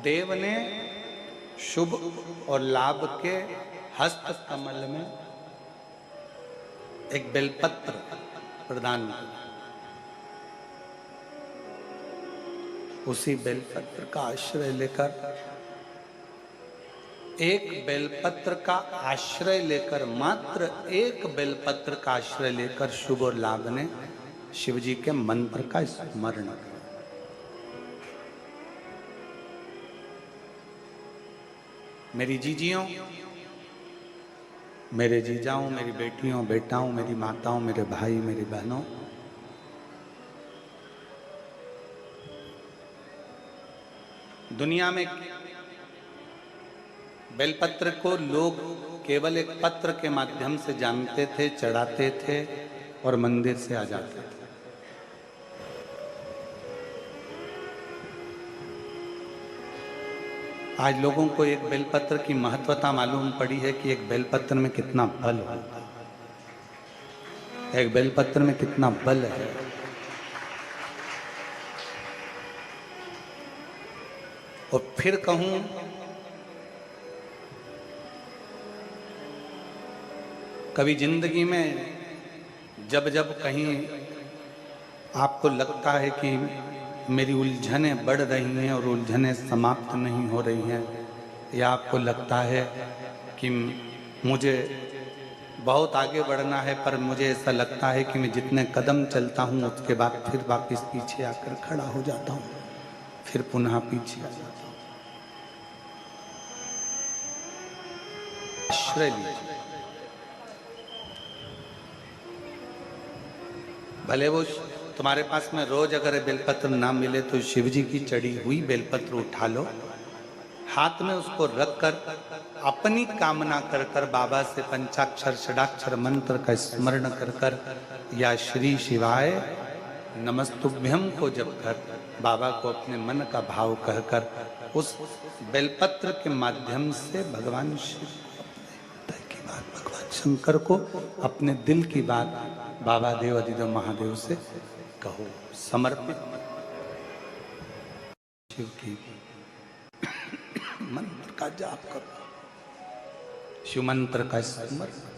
देव ने शुभ और लाभ के हस्त कमल में एक बेलपत्र प्रदान किया। उसी बेलपत्र का आश्रय लेकर, एक बेलपत्र का आश्रय लेकर, मात्र एक बेलपत्र का आश्रय लेकर शुभ और लाभ ने शिव जी के मंत्र का स्मरण किया। मेरी जीजियों, मेरे जीजाओं, मेरी बेटियों, बेटाओं, मेरी माताओं, मेरे भाई, मेरी बहनों, दुनिया में बेलपत्र को लोग केवल एक पत्र के माध्यम से जानते थे, चढ़ाते थे और मंदिर से आ जाते थे। आज लोगों को एक बेलपत्र की महत्वता मालूम पड़ी है कि एक बेलपत्र में कितना बल होता है, एक बेलपत्र में कितना बल है। और फिर कहूं, कभी जिंदगी में जब जब कहीं आपको लगता है कि मेरी उलझनें बढ़ रही हैं और उलझनें समाप्त नहीं हो रही हैं, या आपको लगता है कि मुझे बहुत आगे बढ़ना है पर मुझे ऐसा लगता है कि मैं जितने कदम चलता हूं उसके बाद फिर वापस पीछे आकर खड़ा हो जाता हूं, फिर पुनः पीछे आ जाता हूं, आश्रय लीजिए। भले वो तुम्हारे पास में रोज अगर बेलपत्र ना मिले तो शिव जी की चढ़ी हुई बेलपत्र उठा लो, हाथ में उसको रखकर अपनी कामना कर कर बाबा से पंचाक्षर षडाक्षर मंत्र का स्मरण कर कर या श्री शिवाय नमस्तुभ्यम को जप कर बाबा को अपने मन का भाव कहकर उस बेलपत्र के माध्यम से भगवान शिव को अपने हृदय की बात, भगवान शंकर को अपने दिल की बात बाबा देव अधिदेव महादेव से कहो, समर्पित शिव की मंत्र का जाप करो, शिव मंत्र का स्मरण करो।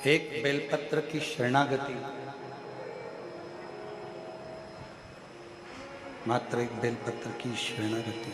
एक बेलपत्र की शरणागति, मात्र एक बेलपत्र की शरणागति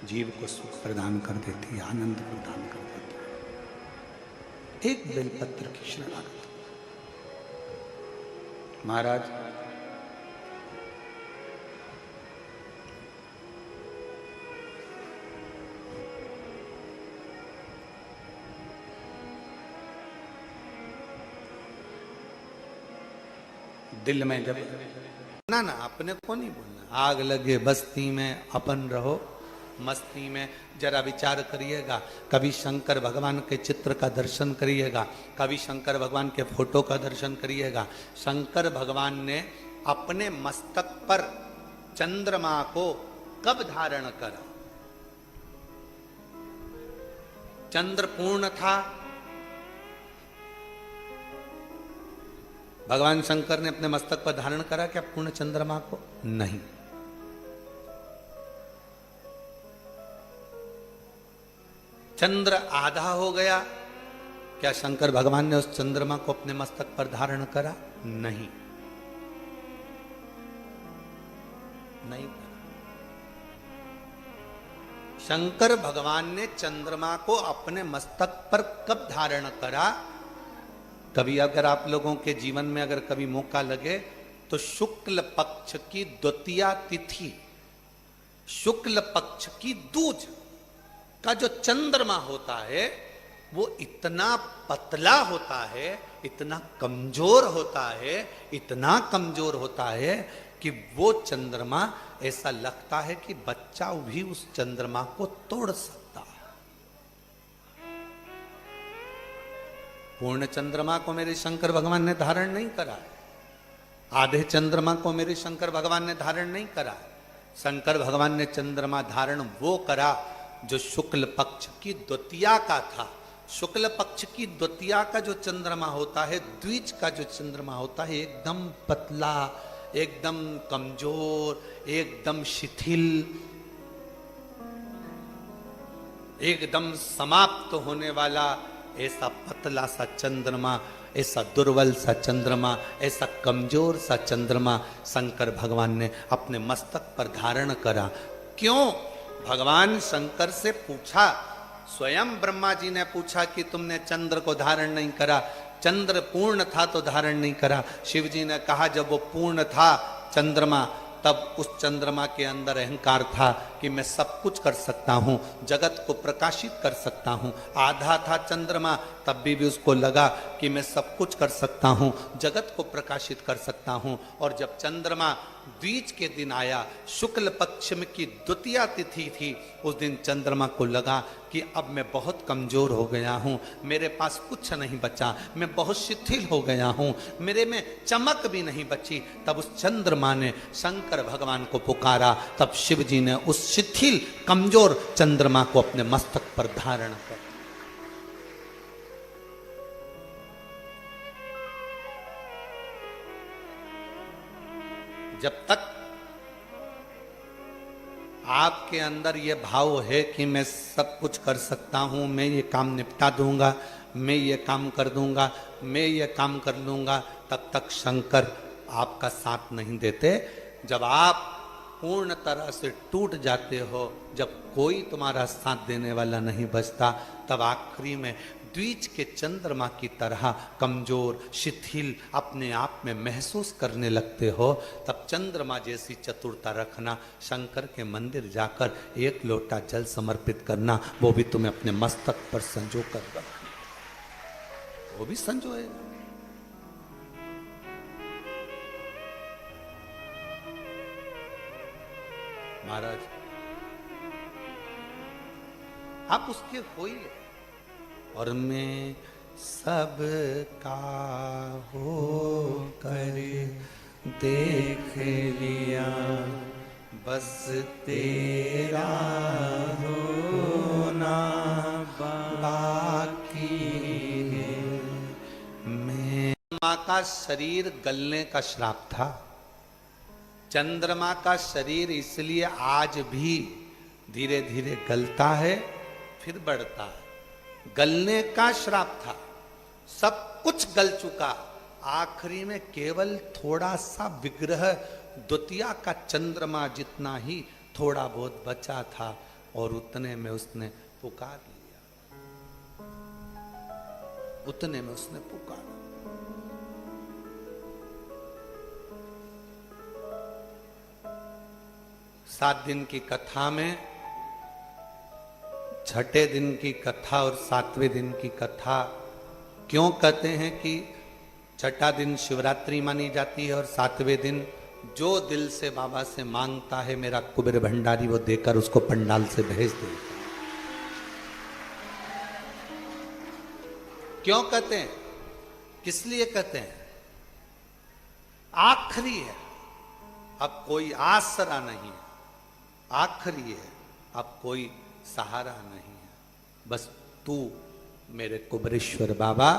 जीव को सुख प्रदान कर देती है, आनंद प्रदान कर देती है। एक बेलपत्र की शरणागति। महाराज, दिल में जब ना अपने को नहीं बोलना, आग लगे बस्ती में अपन रहो मस्ती में। जरा विचार करिएगा, कभी शंकर भगवान के चित्र का दर्शन करिएगा, कभी शंकर भगवान के फोटो का दर्शन करिएगा। शंकर भगवान ने अपने मस्तक पर चंद्रमा को कब धारण करा? चंद्र पूर्ण था, भगवान शंकर ने अपने मस्तक पर धारण करा क्या पूर्ण चंद्रमा को? नहीं। चंद्र आधा हो गया, क्या शंकर भगवान ने उस चंद्रमा को अपने मस्तक पर धारण करा? नहीं, नहीं करा। शंकर भगवान ने चंद्रमा को अपने मस्तक पर कब धारण करा? कभी अगर आप लोगों के जीवन में अगर कभी मौका लगे तो शुक्ल पक्ष की द्वितीया तिथि, शुक्ल पक्ष की दूज का जो चंद्रमा होता है वो इतना पतला होता है, इतना कमजोर होता है, इतना कमजोर होता है कि वो चंद्रमा ऐसा लगता है कि बच्चा भी उस चंद्रमा को तोड़ सकता है। पूर्ण चंद्रमा को मेरे शंकर भगवान ने धारण नहीं करा है, आधे चंद्रमा को मेरे शंकर भगवान ने धारण नहीं करा है। शंकर भगवान ने चंद्रमा धारण वो करा जो शुक्ल पक्ष की द्वितीया का था। शुक्ल पक्ष की द्वितीया का जो चंद्रमा होता है, द्विज का जो चंद्रमा होता है, एकदम पतला, एकदम कमजोर, एकदम शिथिल, एकदम समाप्त होने वाला ऐसा पतला सा चंद्रमा, ऐसा दुर्बल सा चंद्रमा, ऐसा कमजोर सा चंद्रमा शंकर भगवान ने अपने मस्तक पर धारण करा। क्यों? भगवान शंकर से पूछा, स्वयं ब्रह्मा जी ने पूछा कि तुमने चंद्र को धारण नहीं करा, चंद्र पूर्ण था तो धारण नहीं करा। शिव जी ने कहा जब वो पूर्ण था चंद्रमा, तब उस चंद्रमा के अंदर अहंकार था कि मैं सब कुछ कर सकता हूँ, जगत को प्रकाशित कर सकता हूँ। आधा था चंद्रमा, तब भी उसको लगा कि मैं सब कुछ कर सकता हूँ, जगत को प्रकाशित कर सकता हूँ। और जब चंद्रमा द्विज के दिन आया, शुक्ल पक्ष में की द्वितीया तिथि थी, उस दिन चंद्रमा को लगा कि अब मैं बहुत कमजोर हो गया हूँ, मेरे पास कुछ नहीं बचा, मैं बहुत शिथिल हो गया हूँ, मेरे में चमक भी नहीं बची। तब उस चंद्रमा ने शंकर भगवान को पुकारा, तब शिव जी ने उस शिथिल कमजोर चंद्रमा को अपने मस्तक पर धारण कर। जब तक आपके अंदर ये भाव है कि मैं सब कुछ कर सकता हूं, मैं ये काम निपटा दूंगा, मैं ये काम कर दूंगा, मैं ये काम कर लूंगा, तब तक शंकर आपका साथ नहीं देते। जब आप पूर्ण तरह से टूट जाते हो, जब कोई तुम्हारा साथ देने वाला नहीं बचता, तब आखिरी में द्विज के चंद्रमा की तरह कमजोर, शिथिल अपने आप में महसूस करने लगते हो, तब चंद्रमा जैसी चतुरता रखना, शंकर के मंदिर जाकर एक लोटा जल समर्पित करना, वो भी तुम्हें अपने मस्तक पर संजो कर रखना, वो भी संजोएगा। महाराज आप उसके होइए, और मैं सब का हो कर देख लिया, बस तेरा होना बाकी है। मैं चंद्रमा का शरीर गलने का श्राप था। चंद्रमा का शरीर इसलिए आज भी धीरे धीरे गलता है, फिर बढ़ता है। गलने का श्राप था, सब कुछ गल चुका, आखिरी में केवल थोड़ा सा विग्रह द्वितीया का चंद्रमा जितना ही थोड़ा बहुत बचा था, और उतने में उसने पुकार लिया, उतने में उसने पुकारा। सात दिन की कथा में छठे दिन की कथा और सातवें दिन की कथा क्यों कहते हैं कि छठा दिन शिवरात्रि मानी जाती है और सातवें दिन जो दिल से बाबा से मांगता है मेरा कुबेर भंडारी वो देकर उसको पंडाल से भेज देता। क्यों कहते हैं, किस लिए कहते हैं? आखिरी है, अब कोई आसरा नहीं है, आखिरी है, अब कोई सहारा नहीं है। बस तू मेरे कुबरेश्वर बाबा,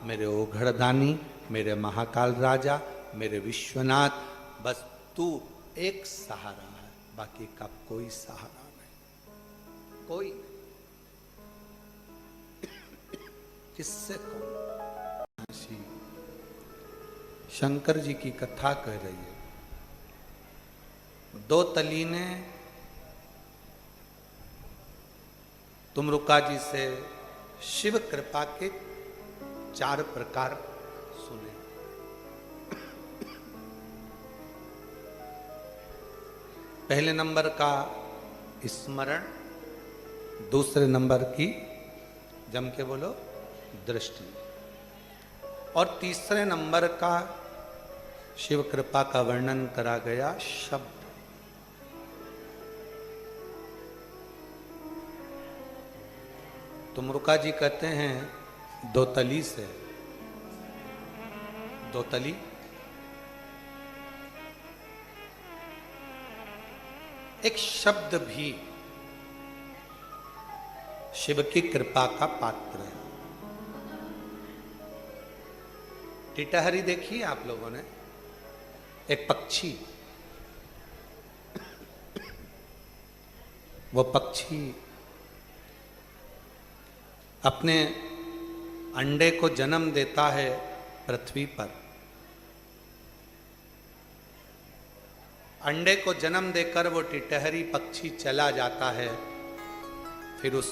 मेरे ओघड़दानी, मेरे महाकाल राजा, मेरे विश्वनाथ, बस तू एक सहारा है, बाकी का कोई सहारा नहीं। कोई किससे कौन? शंकर जी की कथा कह रही है। दो तली ने तुमरुका जी से शिव कृपा के 4 प्रकार सुने। पहले नंबर का स्मरण, दूसरे नंबर की जम के बोलो दृष्टि, और तीसरे नंबर का शिव कृपा का वर्णन करा गया शब्द। तुमरुका जी कहते हैं दो तली से, दो तली एक शब्द भी शिव की कृपा का पात्र है। टिटहरी देखी आप लोगों ने? एक पक्षी, वो पक्षी अपने अंडे को जन्म देता है पृथ्वी पर। अंडे को जन्म देकर वो टिटहरी पक्षी चला जाता है, फिर उस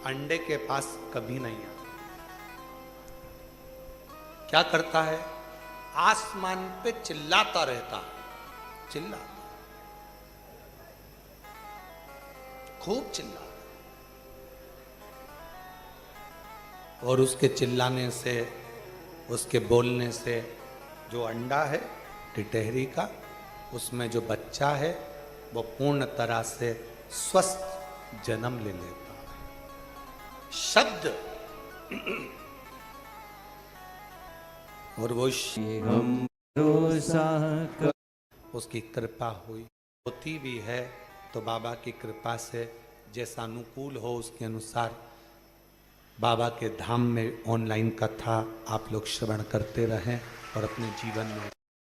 अंडे के पास कभी नहीं आता। क्या करता है? आसमान पे चिल्लाता रहता है, चिल्लाता, खूब चिल्लाता, और उसके चिल्लाने से, उसके बोलने से जो अंडा है टिटहरी का, उसमें जो बच्चा है वो पूर्ण तरह से स्वस्थ जन्म ले लेता है। शब्द और वो उसकी कृपा हुई, होती भी है तो बाबा की कृपा से जैसा अनुकूल हो उसके अनुसार बाबा के धाम में ऑनलाइन कथा आप लोग श्रवण करते रहें और अपने जीवन में